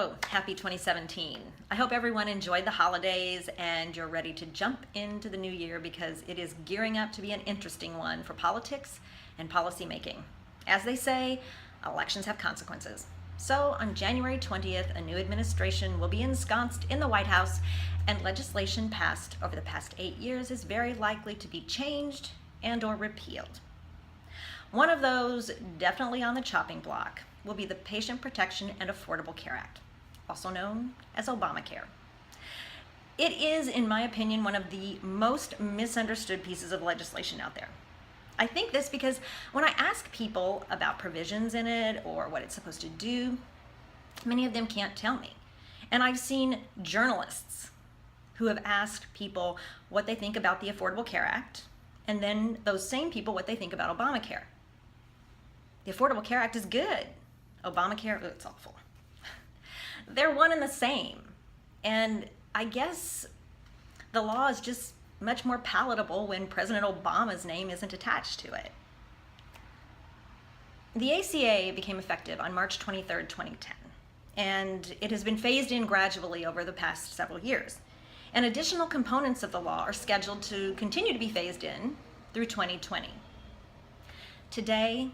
So, happy 2017. I hope everyone enjoyed the holidays and you're ready to jump into the new year because it is gearing up to be an interesting one for politics and policy making. As they say, elections have consequences. So, on January 20th, a new administration will be ensconced in the White House, and legislation passed over the past 8 years is very likely to be changed and/or repealed. One of those definitely on the chopping block will be the Patient Protection and Affordable Care Act, also known as Obamacare. It is, in my opinion, one of the most misunderstood pieces of legislation out there. I think this because when I ask people about provisions in it or what it's supposed to do, many of them can't tell me. And I've seen journalists who have asked people what they think about the Affordable Care Act, and then those same people what they think about Obamacare. The Affordable Care Act is good. Obamacare, it's awful. They're one and the same. And I guess the law is just much more palatable when President Obama's name isn't attached to it. The ACA became effective on March 23rd, 2010, and it has been phased in gradually over the past several years. And additional components of the law are scheduled to continue to be phased in through 2020. Today,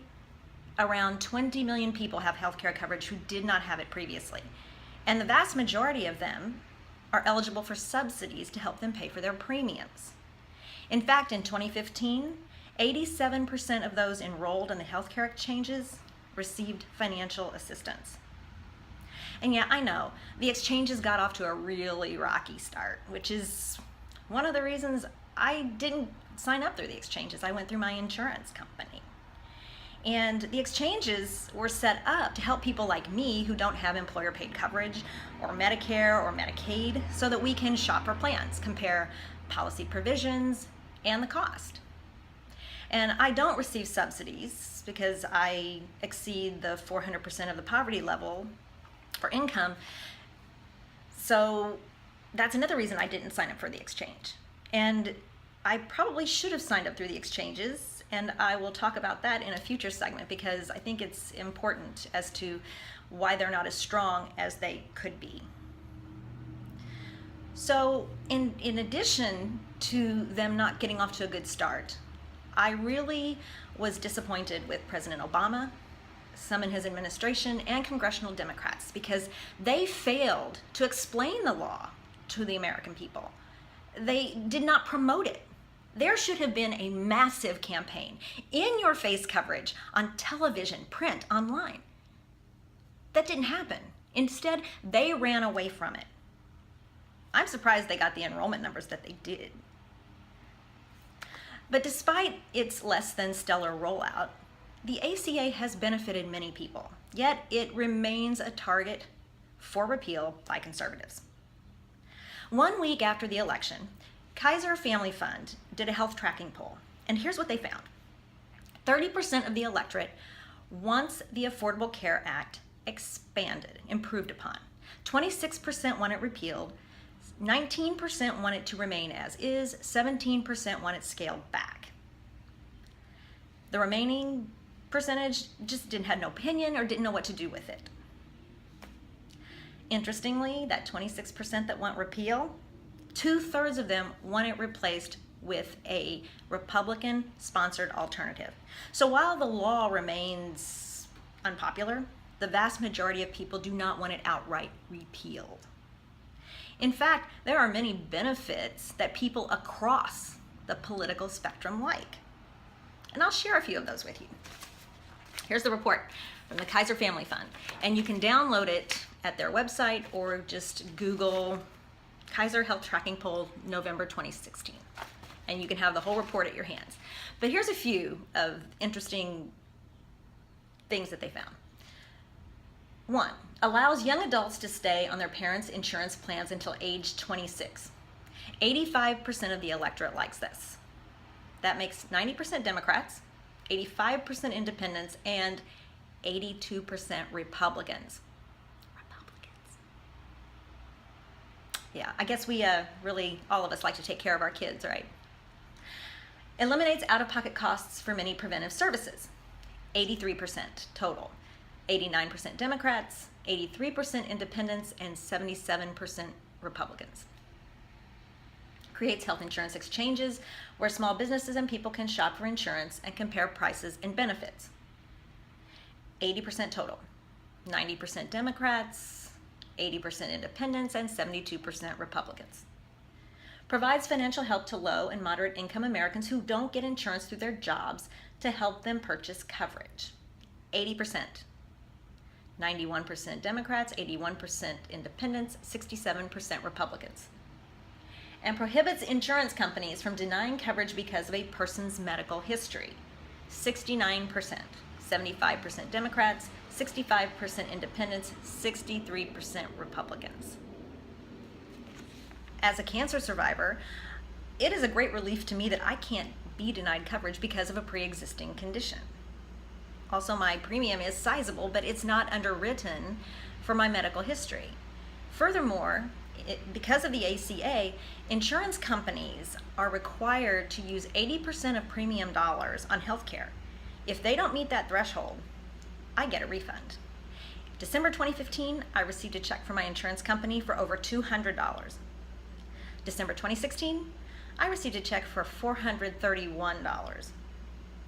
around 20 million people have health care coverage who did not have it previously, and the vast majority of them are eligible for subsidies to help them pay for their premiums. In fact, in 2015, 87% of those enrolled in the healthcare exchanges received financial assistance. And yeah, I know, the exchanges got off to a really rocky start, which is one of the reasons I didn't sign up through the exchanges. I went through my insurance company. And the exchanges were set up to help people like me who don't have employer-paid coverage or Medicare or Medicaid so that we can shop for plans, compare policy provisions and the cost. And I don't receive subsidies because I exceed the 400% of the poverty level for income. So that's another reason I didn't sign up for the exchange. And I probably should have signed up through the exchanges, and I will talk about that in a future segment because I think it's important as to why they're not as strong as they could be. So in addition to them not getting off to a good start, I really was disappointed with President Obama, some in his administration, and congressional Democrats because they failed to explain the law to the American people. They did not promote it. There should have been a massive campaign, in-your-face coverage on television, print, online. That didn't happen. Instead, they ran away from it. I'm surprised they got the enrollment numbers that they did. But despite its less than stellar rollout, the ACA has benefited many people, yet it remains a target for repeal by conservatives. 1 week after the election, Kaiser Family Fund did a health tracking poll, and here's what they found. 30% of the electorate wants the Affordable Care Act expanded, improved upon. 26% want it repealed, 19% want it to remain as is, 17% want it scaled back. The remaining percentage just had no opinion or didn't know what to do with it. Interestingly, that 26% that want repeal, 2/3 of them want it replaced with a Republican-sponsored alternative. So while the law remains unpopular, the vast majority of people do not want it outright repealed. In fact, there are many benefits that people across the political spectrum like. And I'll share a few of those with you. Here's the report from the Kaiser Family Fund, and you can download it at their website or just Google Kaiser Health Tracking Poll November 2016, and you can have the whole report at your hands. But here's a few of interesting things that they found. 1, allows young adults to stay on their parents' insurance plans until age 26. 85% of the electorate likes this. That makes 90% Democrats, 85% independents, and 82% Republicans. Yeah, I guess we really, all of us like to take care of our kids, right? Eliminates out-of-pocket costs for many preventive services. 83% total. 89% Democrats, 83% independents, and 77% Republicans. Creates health insurance exchanges where small businesses and people can shop for insurance and compare prices and benefits. 80% total, 90% Democrats, 80% independents, and 72% Republicans. Provides financial help to low and moderate income Americans who don't get insurance through their jobs to help them purchase coverage. 80%. 91% Democrats, 81% independents, 67% Republicans. And prohibits insurance companies from denying coverage because of a person's medical history. 69%. 75% Democrats, 65% independents, 63% Republicans. As a cancer survivor, it is a great relief to me that I can't be denied coverage because of a pre-existing condition. Also, my premium is sizable, but it's not underwritten for my medical history. Furthermore, because of the ACA, insurance companies are required to use 80% of premium dollars on healthcare. If they don't meet that threshold, I get a refund. December 2015, I received a check from my insurance company for over $200. December 2016, I received a check for $431.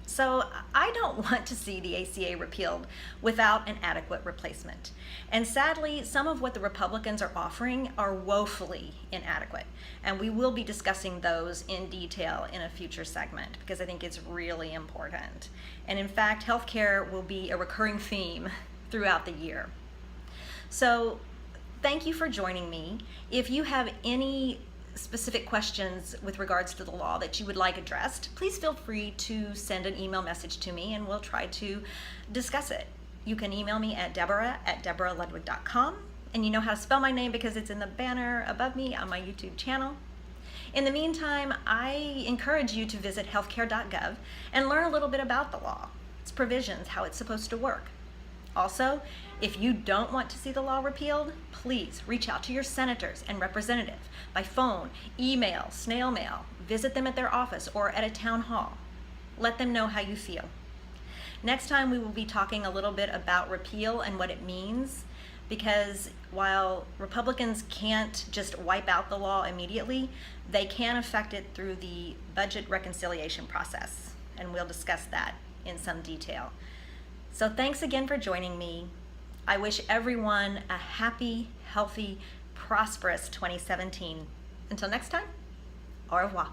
So I don't want to see the ACA repealed without an adequate replacement. And sadly, some of what the Republicans are offering are woefully inadequate. And we will be discussing those in detail in a future segment because I think it's really important. And in fact, healthcare will be a recurring theme throughout the year. So thank you for joining me. If you have any specific questions with regards to the law that you would like addressed, please feel free to send an email message to me and we'll try to discuss it. You can email me at deborah@deborah.ludwig.com, and you know how to spell my name because it's in the banner above me on my YouTube channel. In the meantime, I encourage you to visit healthcare.gov and learn a little bit about the law, its provisions, how it's supposed to work. Also, if you don't want to see the law repealed, please reach out to your senators and representatives by phone, email, snail mail, visit them at their office or at a town hall. Let them know how you feel. Next time we will be talking a little bit about repeal and what it means, because while Republicans can't just wipe out the law immediately, they can affect it through the budget reconciliation process, and we'll discuss that in some detail. So thanks again for joining me. I wish everyone a happy, healthy, prosperous 2017. Until next time, au revoir.